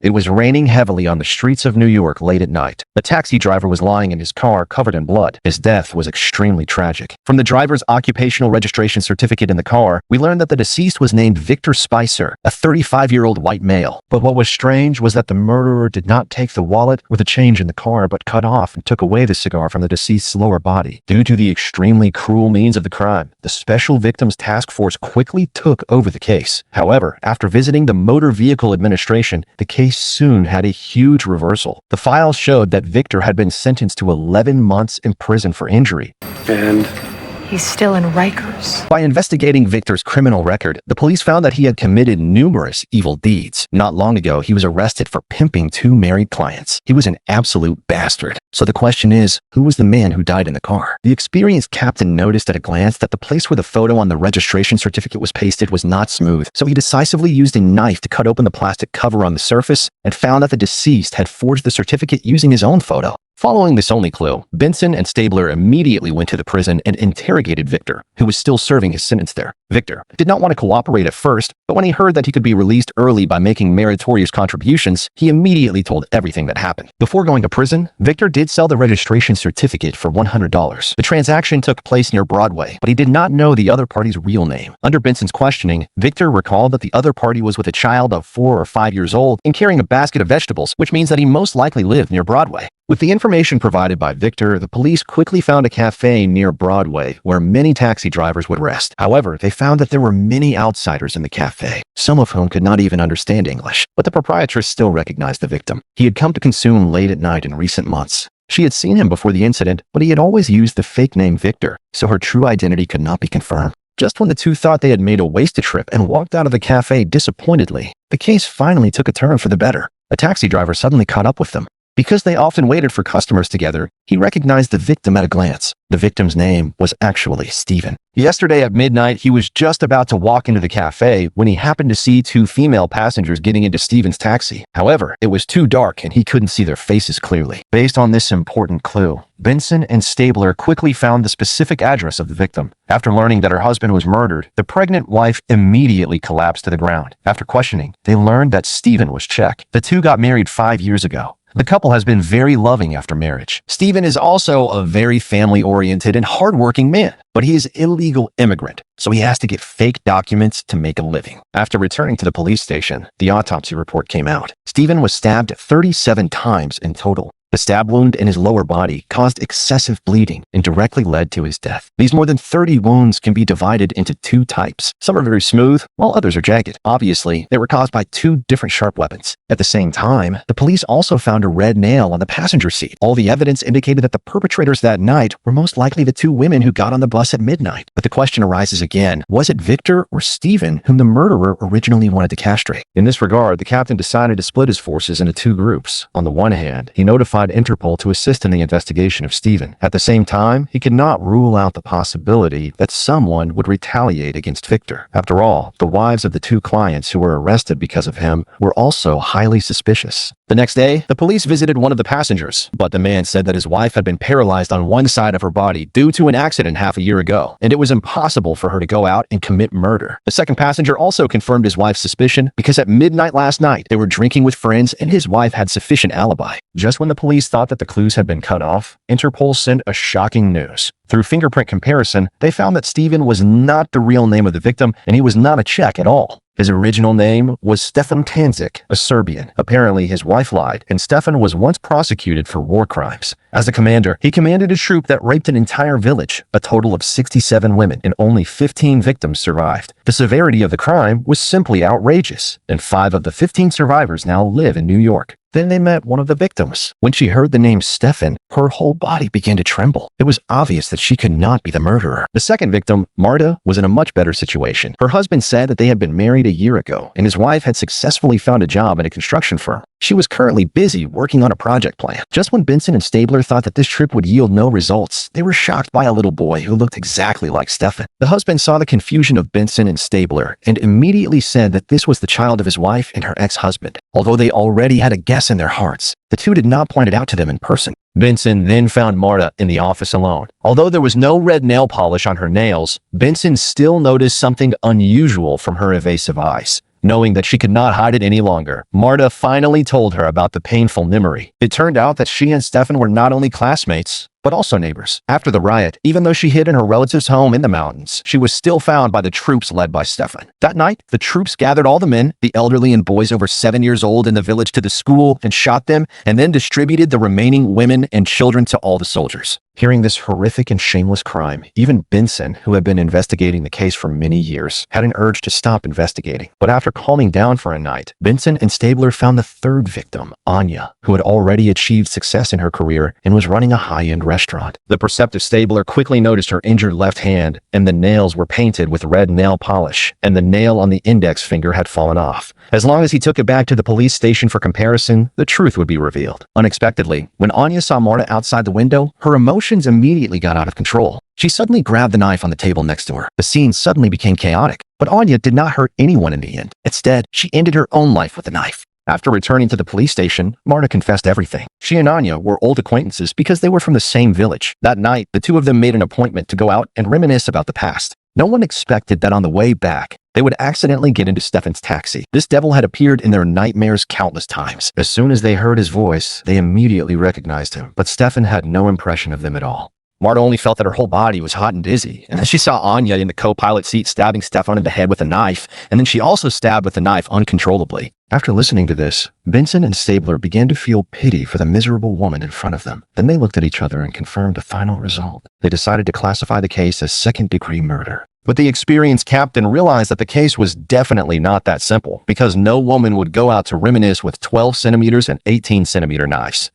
It was raining heavily on the streets of New York late at night. The taxi driver was lying in his car covered in blood. His death was extremely tragic. From the driver's occupational registration certificate in the car, we learned that the deceased was named Victor Spicer, a 35-year-old white male. But what was strange was that the murderer did not take the wallet or the change in the car, but cut off and took away the cigar from the deceased's lower body. Due to the extremely cruel means of the crime, the Special Victims Task Force quickly took over the case. However, after visiting the Motor Vehicle Administration, the case soon had a huge reversal. The files showed that Victor had been sentenced to 11 months in prison for injury. And he's still in Rikers. By investigating Victor's criminal record, the police found that he had committed numerous evil deeds. Not long ago, he was arrested for pimping 2 married clients. He was an absolute bastard. So the question is, who was the man who died in the car? The experienced captain noticed at a glance that the place where the photo on the registration certificate was pasted was not smooth, so he decisively used a knife to cut open the plastic cover on the surface and found that the deceased had forged the certificate using his own photo. Following this only clue, Benson and Stabler immediately went to the prison and interrogated Victor, who was still serving his sentence there. Victor did not want to cooperate at first, but when he heard that he could be released early by making meritorious contributions, he immediately told everything that happened. Before going to prison, Victor did sell the registration certificate for $100. The transaction took place near Broadway, but he did not know the other party's real name. Under Benson's questioning, Victor recalled that the other party was with a child of 4 or 5 years old and carrying a basket of vegetables, which means that he most likely lived near Broadway. With the information provided by Victor, the police quickly found a cafe near Broadway where many taxi drivers would rest. However, they found that there were many outsiders in the cafe, some of whom could not even understand English. But the proprietress still recognized the victim. He had come to consume late at night in recent months. She had seen him before the incident, but he had always used the fake name Victor, so her true identity could not be confirmed. Just when the two thought they had made a wasted trip and walked out of the cafe disappointedly, the case finally took a turn for the better. A taxi driver suddenly caught up with them. Because they often waited for customers together, he recognized the victim at a glance. The victim's name was actually Stephen. Yesterday at midnight, he was just about to walk into the cafe when he happened to see 2 female passengers getting into Stephen's taxi. However, it was too dark and he couldn't see their faces clearly. Based on this important clue, Benson and Stabler quickly found the specific address of the victim. After learning that her husband was murdered, the pregnant wife immediately collapsed to the ground. After questioning, they learned that Stephen was Czech. The two got married 5 years ago. The couple has been very loving after marriage. Stephen is also a very family-oriented and hardworking man, but he is an illegal immigrant, so he has to get fake documents to make a living. After returning to the police station, the autopsy report came out. Stephen was stabbed 37 times in total. The stab wound in his lower body caused excessive bleeding and directly led to his death. These more than 30 wounds can be divided into 2 types. Some are very smooth, while others are jagged. Obviously, they were caused by 2 different sharp weapons. At the same time, the police also found a red nail on the passenger seat. All the evidence indicated that the perpetrators that night were most likely the 2 women who got on the bus at midnight. But the question arises again, was it Victor or Stephen whom the murderer originally wanted to castrate? In this regard, the captain decided to split his forces into 2 groups. On the one hand, he notified Interpol to assist in the investigation of Stephen. At the same time, he could not rule out the possibility that someone would retaliate against Victor. After all, the wives of the 2 clients who were arrested because of him were also highly suspicious. The next day, the police visited one of the passengers, but the man said that his wife had been paralyzed on one side of her body due to an accident half a year ago, and it was impossible for her to go out and commit murder. The second passenger also confirmed his wife's suspicion because at midnight last night, they were drinking with friends and his wife had sufficient alibi. Just when the police thought that the clues had been cut off, Interpol sent a shocking news. Through fingerprint comparison, they found that Stephen was not the real name of the victim, and he was not a Czech at all. His original name was Stefan Tanzik, a Serbian. Apparently, his wife lied, and Stefan was once prosecuted for war crimes. As a commander, he commanded a troop that raped an entire village, a total of 67 women, and only 15 victims survived. The severity of the crime was simply outrageous, and 5 of the 15 survivors now live in New York. Then they met one of the victims. When she heard the name Stefan, her whole body began to tremble. It was obvious that she could not be the murderer. The second victim, Marta, was in a much better situation. Her husband said that they had been married a year ago, and his wife had successfully found a job in a construction firm. She was currently busy working on a project plan. Just when Benson and Stabler thought that this trip would yield no results, they were shocked by a little boy who looked exactly like Stefan. The husband saw the confusion of Benson and Stabler and immediately said that this was the child of his wife and her ex-husband. Although they already had a guess in their hearts, the two did not point it out to them in person. Benson then found Marta in the office alone. Although there was no red nail polish on her nails, Benson still noticed something unusual from her evasive eyes. Knowing that she could not hide it any longer, Marta finally told her about the painful memory. It turned out that she and Stefan were not only classmates, but also neighbors. After the riot, even though she hid in her relative's home in the mountains, she was still found by the troops led by Stefan. That night, the troops gathered all the men, the elderly and boys over 7 years old in the village to the school and shot them, and then distributed the remaining women and children to all the soldiers. Hearing this horrific and shameless crime, even Benson, who had been investigating the case for many years, had an urge to stop investigating. But after calming down for a night, Benson and Stabler found the third victim, Anya, who had already achieved success in her career and was running a high-end restaurant. The perceptive Stabler quickly noticed her injured left hand, and the nails were painted with red nail polish, and the nail on the index finger had fallen off. As long as he took it back to the police station for comparison, the truth would be revealed. Unexpectedly, when Anya saw Marta outside the window, her emotions immediately got out of control. She suddenly grabbed the knife on the table next to her. The scene suddenly became chaotic, but Anya did not hurt anyone in the end. Instead, she ended her own life with a knife. After returning to the police station, Marta confessed everything. She and Anya were old acquaintances because they were from the same village. That night, the two of them made an appointment to go out and reminisce about the past. No one expected that on the way back, they would accidentally get into Stefan's taxi. This devil had appeared in their nightmares countless times. As soon as they heard his voice, they immediately recognized him, but Stefan had no impression of them at all. Marta only felt that her whole body was hot and dizzy, and then she saw Anya in the co-pilot seat stabbing Stefan in the head with a knife, and then she also stabbed with the knife uncontrollably. After listening to this, Benson and Stabler began to feel pity for the miserable woman in front of them. Then they looked at each other and confirmed the final result. They decided to classify the case as second-degree murder. But the experienced captain realized that the case was definitely not that simple, because no woman would go out to reminisce with 12 centimeters and 18 centimeter knives.